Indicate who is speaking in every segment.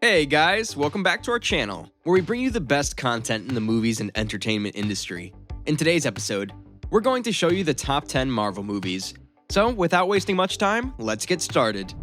Speaker 1: Hey guys, welcome back to our channel, where we bring you the best content in the movies and entertainment industry. In today's episode, we're going to show you the top 10 Marvel movies. So, without wasting much time, let's get started.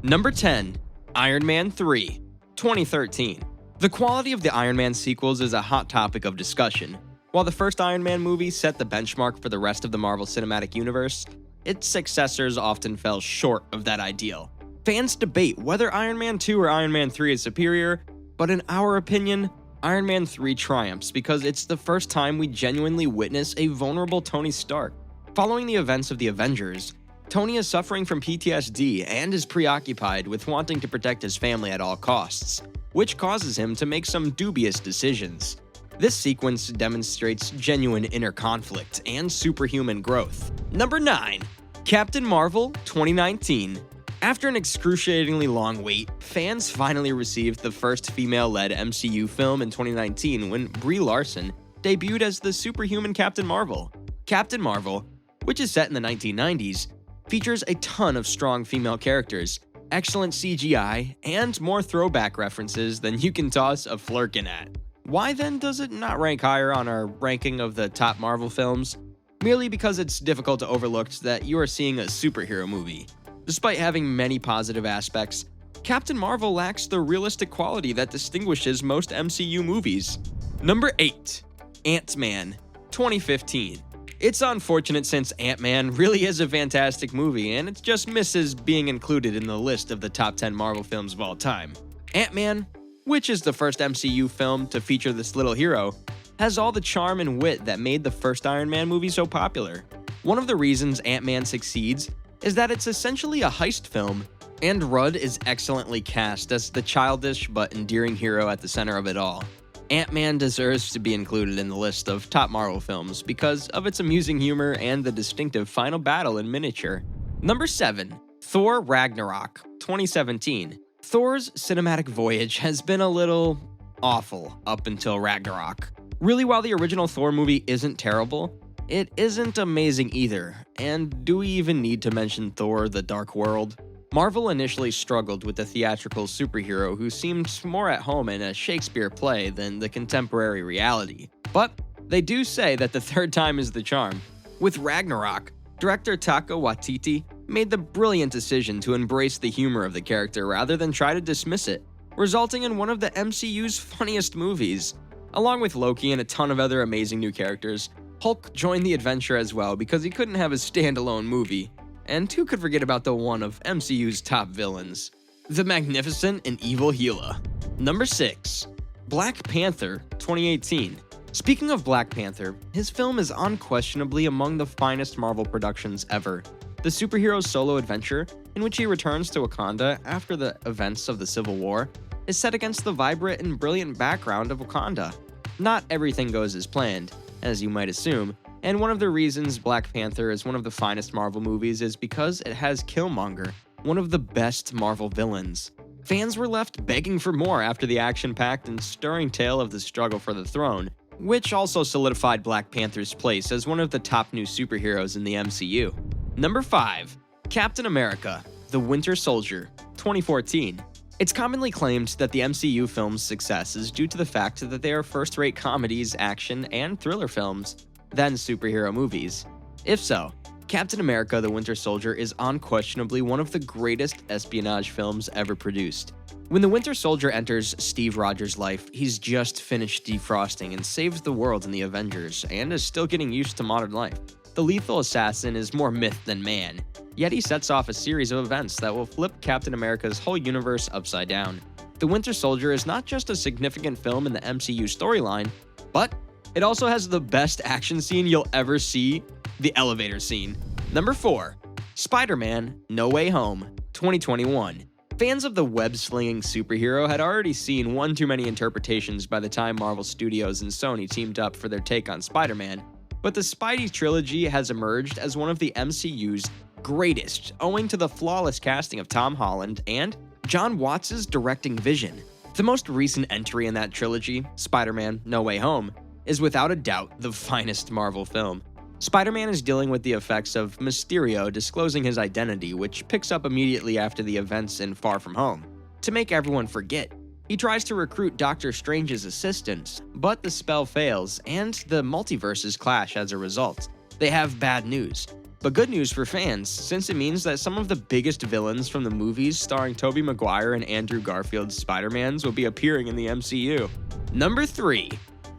Speaker 1: Number 10, Iron Man 3, 2013. The quality of the Iron Man sequels is a hot topic of discussion. While the first Iron Man movie set the benchmark for the rest of the Marvel Cinematic Universe, its successors often fell short of that ideal. Fans debate whether Iron Man 2 or Iron Man 3 is superior, but in our opinion, Iron Man 3 triumphs because it's the first time we genuinely witness a vulnerable Tony Stark. Following the events of the Avengers, Tony is suffering from PTSD and is preoccupied with wanting to protect his family at all costs, which causes him to make some dubious decisions. This sequence demonstrates genuine inner conflict and superhuman growth. Number 9, Captain Marvel 2019. After an excruciatingly long wait, fans finally received the first female-led MCU film in 2019 when Brie Larson debuted as the superhuman Captain Marvel. Captain Marvel, which is set in the 1990s, features a ton of strong female characters, excellent CGI, and more throwback references than you can toss a flirkin at. Why then does it not rank higher on our ranking of the top Marvel films? Merely because it's difficult to overlook that you are seeing a superhero movie. Despite having many positive aspects, Captain Marvel lacks the realistic quality that distinguishes most MCU movies. Number 8, Ant-Man 2015. It's unfortunate since Ant-Man really is a fantastic movie and it just misses being included in the list of the top 10 Marvel films of all time. Ant-Man, which is the first MCU film to feature this little hero, has all the charm and wit that made the first Iron Man movie so popular. One of the reasons Ant-Man succeeds is that it's essentially a heist film, and Rudd is excellently cast as the childish but endearing hero at the center of it all. Ant-Man deserves to be included in the list of top Marvel films because of its amusing humor and the distinctive final battle in miniature. Number 7, Thor Ragnarok 2017. Thor's cinematic voyage has been a little awful up until Ragnarok. Really, while the original Thor movie isn't terrible, it isn't amazing either, and do we even need to mention Thor: The Dark World? Marvel initially struggled with the theatrical superhero who seemed more at home in a Shakespeare play than the contemporary reality. But they do say that the third time is the charm. With Ragnarok, director Taika Waititi made the brilliant decision to embrace the humor of the character rather than try to dismiss it, resulting in one of the MCU's funniest movies. Along with Loki and a ton of other amazing new characters, Hulk joined the adventure as well because he couldn't have a standalone movie. And who could forget about the one of MCU's top villains, the magnificent and evil Gila. Number 6, Black Panther 2018. Speaking of Black Panther, his film is unquestionably among the finest Marvel productions ever. The superhero's solo adventure, in which he returns to Wakanda after the events of the Civil War, is set against the vibrant and brilliant background of Wakanda. Not everything goes as planned, as you might assume, and one of the reasons Black Panther is one of the finest Marvel movies is because it has Killmonger, one of the best Marvel villains. Fans were left begging for more after the action-packed and stirring tale of the struggle for the throne, which also solidified Black Panther's place as one of the top new superheroes in the MCU. Number 5, Captain America: The Winter Soldier 2014. It's commonly claimed that the MCU film's success is due to the fact that they are first-rate comedies, action, and thriller films, then superhero movies. If so, Captain America: The Winter Soldier is unquestionably one of the greatest espionage films ever produced. When the Winter Soldier enters Steve Rogers' life, he's just finished defrosting and saved the world in the Avengers, and is still getting used to modern life. The lethal assassin is more myth than man, yet he sets off a series of events that will flip Captain America's whole universe upside down. The Winter Soldier is not just a significant film in the MCU storyline, but it also has the best action scene you'll ever see, the elevator scene. Number 4, Spider-Man: No Way Home 2021. Fans of the web-slinging superhero had already seen one too many interpretations by the time Marvel Studios and Sony teamed up for their take on Spider-Man, but the Spidey trilogy has emerged as one of the MCU's greatest, owing to the flawless casting of Tom Holland and John Watts' directing vision. The most recent entry in that trilogy, Spider-Man: No Way Home, is without a doubt the finest Marvel film. Spider-Man is dealing with the effects of Mysterio disclosing his identity, which picks up immediately after the events in Far From Home. to make everyone forget. He tries to recruit Doctor Strange's assistants, but the spell fails and the multiverses clash as a result. They have bad news, but good news for fans, since it means that some of the biggest villains from the movies starring Tobey Maguire and Andrew Garfield's Spider-Mans will be appearing in the MCU. Number 3.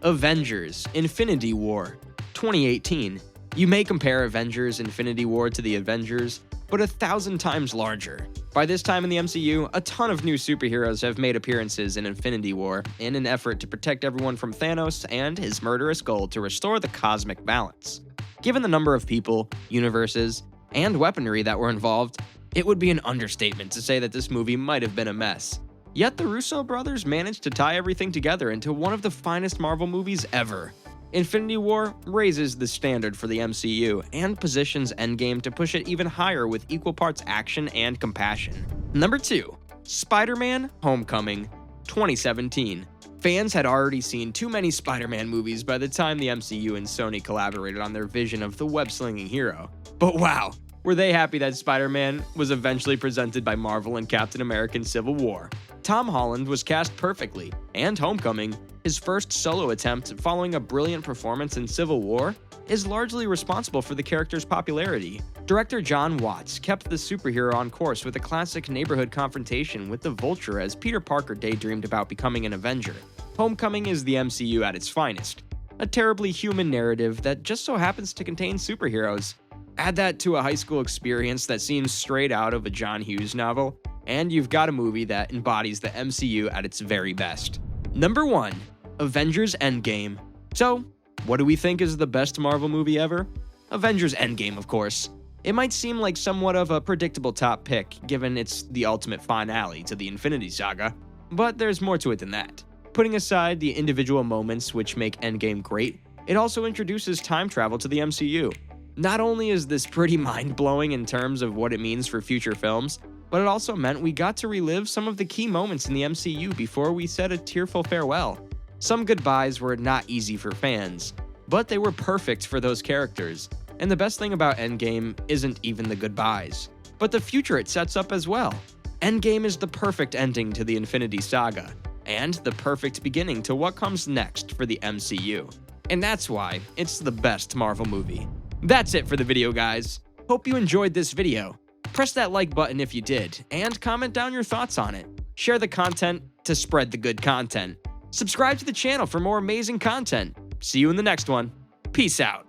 Speaker 1: Avengers: Infinity War, 2018. You may compare Avengers: Infinity War to the Avengers, but 1,000 times larger. By this time in the MCU, a ton of new superheroes have made appearances in Infinity War in an effort to protect everyone from Thanos and his murderous goal to restore the cosmic balance. Given the number of people, universes, and weaponry that were involved, it would be an understatement to say that this movie might have been a mess. Yet the Russo brothers managed to tie everything together into one of the finest Marvel movies ever. Infinity War raises the standard for the MCU and positions Endgame to push it even higher with equal parts action and compassion. Number 2. Spider-Man: Homecoming, 2017. Fans had already seen too many Spider-Man movies by the time the MCU and Sony collaborated on their vision of the web-slinging hero. But wow, were they happy that Spider-Man was eventually presented by Marvel in Captain America: Civil War. Tom Holland was cast perfectly, and Homecoming, his first solo attempt following a brilliant performance in Civil War, is largely responsible for the character's popularity. Director John Watts kept the superhero on course with a classic neighborhood confrontation with the Vulture as Peter Parker daydreamed about becoming an Avenger. Homecoming is the MCU at its finest, a terribly human narrative that just so happens to contain superheroes. Add that to a high school experience that seems straight out of a John Hughes novel, and you've got a movie that embodies the MCU at its very best. Number 1. Avengers: Endgame. So, what do we think is the best Marvel movie ever? Avengers: Endgame, of course. It might seem like somewhat of a predictable top pick, given it's the ultimate finale to the Infinity Saga, but there's more to it than that. Putting aside the individual moments which make Endgame great, it also introduces time travel to the MCU. Not only is this pretty mind-blowing in terms of what it means for future films, but it also meant we got to relive some of the key moments in the MCU before we said a tearful farewell. Some goodbyes were not easy for fans, but they were perfect for those characters. And the best thing about Endgame isn't even the goodbyes, but the future it sets up as well. Endgame is the perfect ending to the Infinity Saga, and the perfect beginning to what comes next for the MCU. And that's why it's the best Marvel movie. That's it for the video, guys. Hope you enjoyed this video. Press that like button if you did, and comment down your thoughts on it. Share the content to spread the good content. Subscribe to the channel for more amazing content. See you in the next one. Peace out.